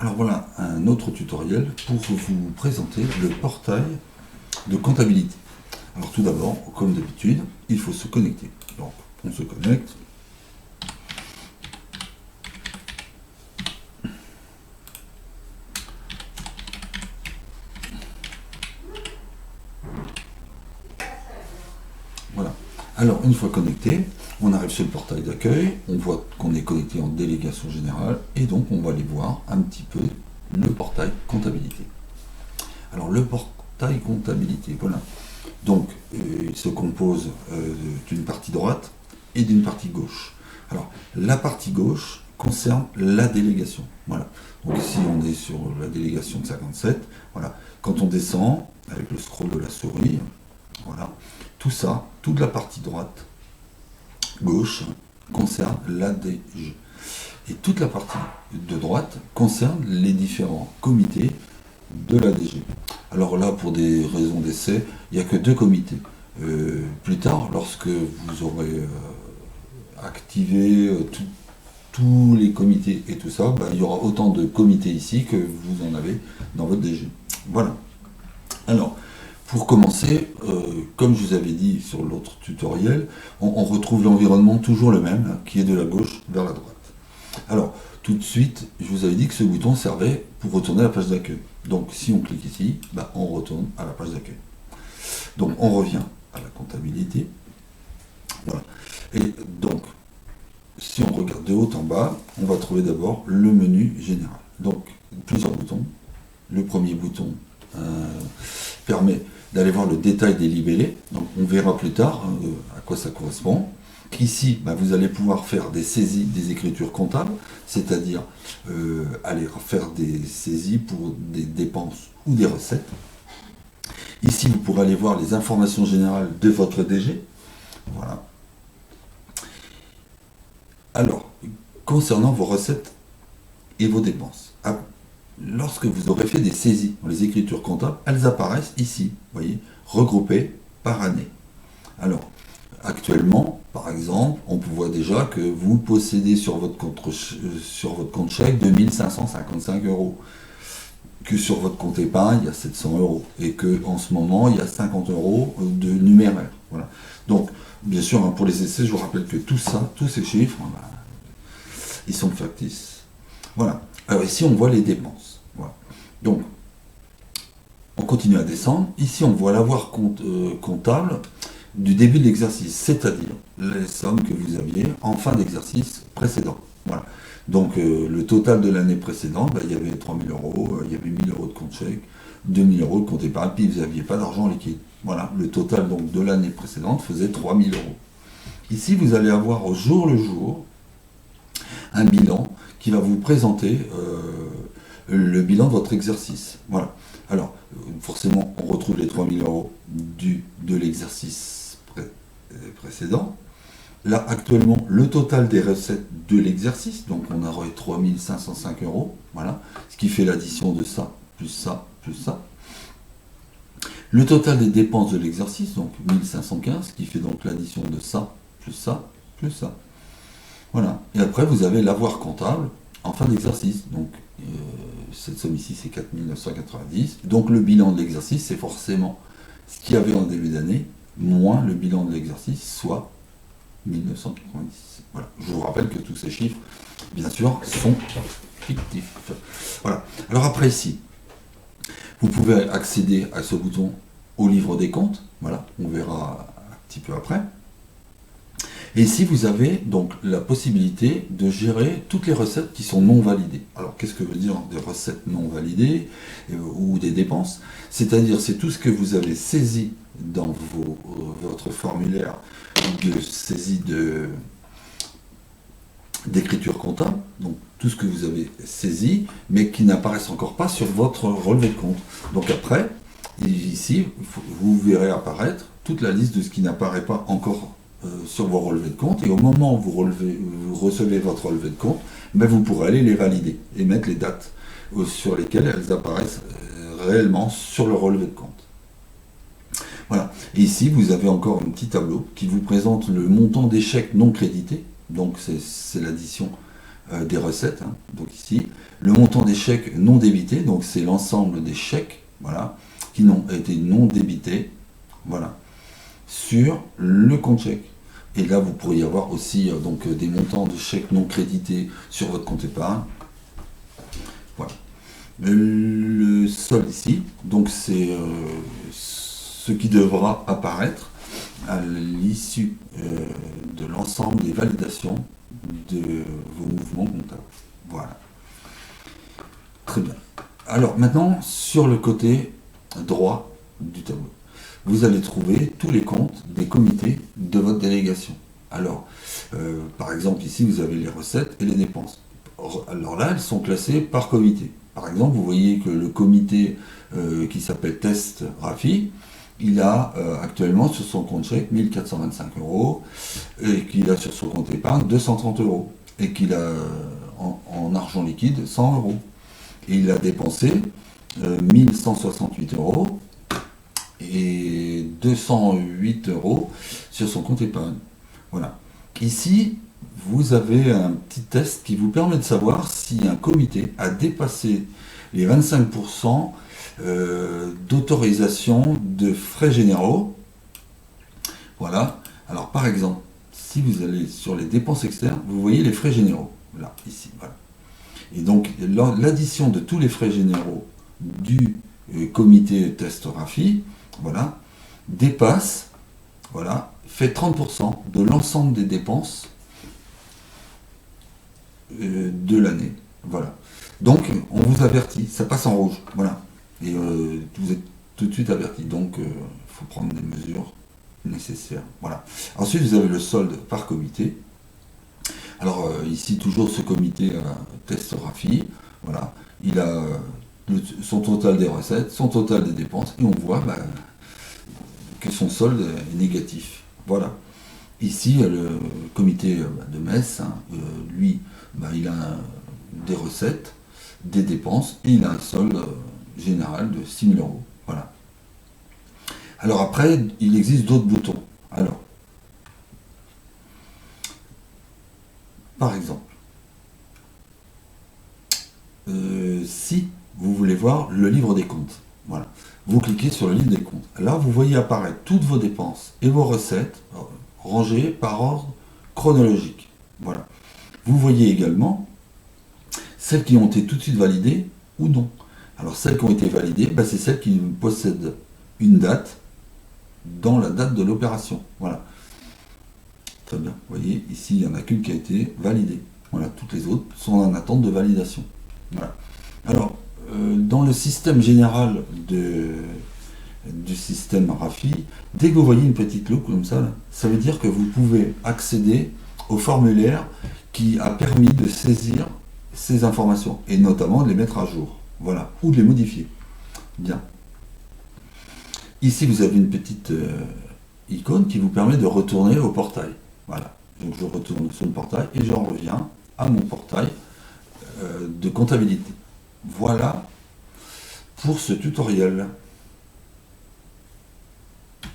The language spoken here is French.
Alors voilà un autre tutoriel pour vous présenter le portail de comptabilité. Alors tout d'abord, comme d'habitude, il faut se connecter. Donc on se connecte. Voilà. Alors une fois connecté, on arrive sur le portail d'accueil, on voit qu'on est connecté en délégation générale et donc on va aller voir un petit peu le portail comptabilité. Alors le portail comptabilité, voilà. Donc il se compose d'une partie droite et d'une partie gauche. Alors la partie gauche concerne la délégation. Voilà. Donc ici on est sur la délégation de 57. Voilà. Quand on descend avec le scroll de la souris, voilà, tout ça, toute la partie droite, gauche, concerne l'ADG. Et toute la partie de droite concerne les différents comités de l'ADG. Alors là, pour des raisons d'essai, il n'y a que 2 comités. Plus tard, lorsque vous aurez activé tous les comités et tout ça, il y aura autant de comités ici que vous en avez dans votre DG. Voilà. Alors, pour commencer, comme je vous avais dit sur l'autre tutoriel, on retrouve l'environnement toujours le même, qui est de la gauche vers la droite. Alors, tout de suite, je vous avais dit que ce bouton servait pour retourner à la page d'accueil. Donc, si on clique ici, on retourne à la page d'accueil. Donc, on revient à la comptabilité. Voilà. Et donc, si on regarde de haut en bas, on va trouver d'abord le menu général. Donc, plusieurs boutons. Le premier bouton permet d'aller voir le détail des libellés. Donc, on verra plus tard à quoi ça correspond. Ici, vous allez pouvoir faire des saisies des écritures comptables, c'est-à-dire aller faire des saisies pour des dépenses ou des recettes. Ici, vous pourrez aller voir les informations générales de votre DG. Voilà. Alors, concernant vos recettes et vos dépenses, lorsque vous aurez fait des saisies dans les écritures comptables, elles apparaissent ici, vous voyez, regroupées par année. Alors, actuellement, par exemple, on voit déjà que vous possédez sur votre compte chèque 2555 €, que sur votre compte épargne, il y a 700 €, et qu'en ce moment, il y a 50 € de numéraire. Voilà. Donc, bien sûr, pour les essais, je vous rappelle que tout ça, tous ces chiffres, ils sont factices. Voilà. Alors ici, on voit les dépenses. Voilà. Donc, on continue à descendre. Ici, on voit l'avoir comptable du début de l'exercice, c'est-à-dire les sommes que vous aviez en fin d'exercice précédent. Voilà. Donc le total de l'année précédente, il y avait 3 000 €, il y avait 1 000 € de compte chèque, 2 000 € de compte épargne, puis vous n'aviez pas d'argent liquide. Voilà, le total donc de l'année précédente faisait 3 000 €. Ici, vous allez avoir au jour le jour un bilan qui va vous présenter le bilan de votre exercice. Voilà. Alors, forcément, on retrouve les 3 000 € de l'exercice précédent. Là, actuellement, le total des recettes de l'exercice, donc on aurait 3 505 €, voilà, ce qui fait l'addition de ça, plus ça, plus ça. Le total des dépenses de l'exercice, donc 1515, ce qui fait donc l'addition de ça, plus ça, plus ça. Voilà. Et après, vous avez l'avoir comptable en fin d'exercice. Donc, cette somme ici, c'est 4 990. Donc, le bilan de l'exercice, c'est forcément ce qu'il y avait en début d'année, moins le bilan de l'exercice, soit 1990. Voilà. Je vous rappelle que tous ces chiffres, bien sûr, sont fictifs. Voilà. Alors après, ici, vous pouvez accéder à ce bouton au livre des comptes. Voilà. On verra un petit peu après. Et ici, vous avez donc la possibilité de gérer toutes les recettes qui sont non validées. Alors, qu'est-ce que veut dire des recettes non validées ou des dépenses? C'est-à-dire, c'est tout ce que vous avez saisi dans votre formulaire de saisie d'écriture comptable, donc tout ce que vous avez saisi, mais qui n'apparaissent encore pas sur votre relevé de compte. Donc après, ici, vous verrez apparaître toute la liste de ce qui n'apparaît pas encore sur vos relevés de compte, et au moment où vous recevez votre relevé de compte, vous pourrez aller les valider et mettre les dates sur lesquelles elles apparaissent réellement sur le relevé de compte. Voilà. Et ici, vous avez encore un petit tableau qui vous présente le montant des chèques non crédités, donc c'est l'addition des recettes, hein, donc ici, le montant des chèques non débités, donc c'est l'ensemble des chèques, voilà, qui n'ont été non débités, voilà, sur le compte chèque. Et là, vous pourriez avoir aussi donc des montants de chèques non crédités sur votre compte épargne. Voilà. Le solde ici, donc c'est ce qui devra apparaître à l'issue de l'ensemble des validations de vos mouvements comptables. Voilà. Très bien. Alors maintenant, sur le côté droit du tableau, vous allez trouver tous les comptes des comités de votre délégation. Alors, par exemple, ici, vous avez les recettes et les dépenses. Alors là, elles sont classées par comité. Par exemple, vous voyez que le comité qui s'appelle Test Rafi, il a actuellement sur son compte chèque 1425 euros et qu'il a sur son compte épargne 230 euros et qu'il a en argent liquide 100 euros. Et il a dépensé 1168 euros et 208 euros sur son compte épargne. Voilà. Ici, vous avez un petit test qui vous permet de savoir si un comité a dépassé les 25% d'autorisation de frais généraux. Voilà. Alors par exemple, si vous allez sur les dépenses externes, vous voyez les frais généraux. Là, ici, voilà. Et donc l'addition de tous les frais généraux du comité test Rafi, voilà, dépasse, voilà, fait 30% de l'ensemble des dépenses de l'année. Voilà. Donc on vous avertit, ça passe en rouge, voilà. Et vous êtes tout de suite averti. Donc il faut prendre des mesures nécessaires. Voilà. Ensuite vous avez le solde par comité. Alors ici toujours ce comité test Rafi, voilà, il a son total des recettes, son total des dépenses, et on voit que son solde est négatif. Voilà. Ici le comité de Metz, hein, lui, il a des recettes, des dépenses, et il a un solde général de 6 000 euros. Voilà. Alors après, il existe d'autres boutons. Alors, par exemple, si vous voulez voir le livre des comptes, voilà, vous cliquez sur le livre des comptes. Là, vous voyez apparaître toutes vos dépenses et vos recettes rangées par ordre chronologique. Voilà. Vous voyez également celles qui ont été tout de suite validées ou non. Alors celles qui ont été validées, c'est celles qui possèdent une date dans la date de l'opération. Voilà. Très bien. Vous voyez, ici, il n'y en a qu'une qui a été validée. Voilà, toutes les autres sont en attente de validation. Voilà. Alors, dans le système général du système Rafi, dès que vous voyez une petite loupe comme ça veut dire que vous pouvez accéder au formulaire qui a permis de saisir ces informations, et notamment de les mettre à jour. Voilà, ou de les modifier. Bien. Ici, vous avez une petite icône qui vous permet de retourner au portail. Voilà. Donc je retourne sur le portail et j'en reviens à mon portail de comptabilité. Voilà pour ce tutoriel.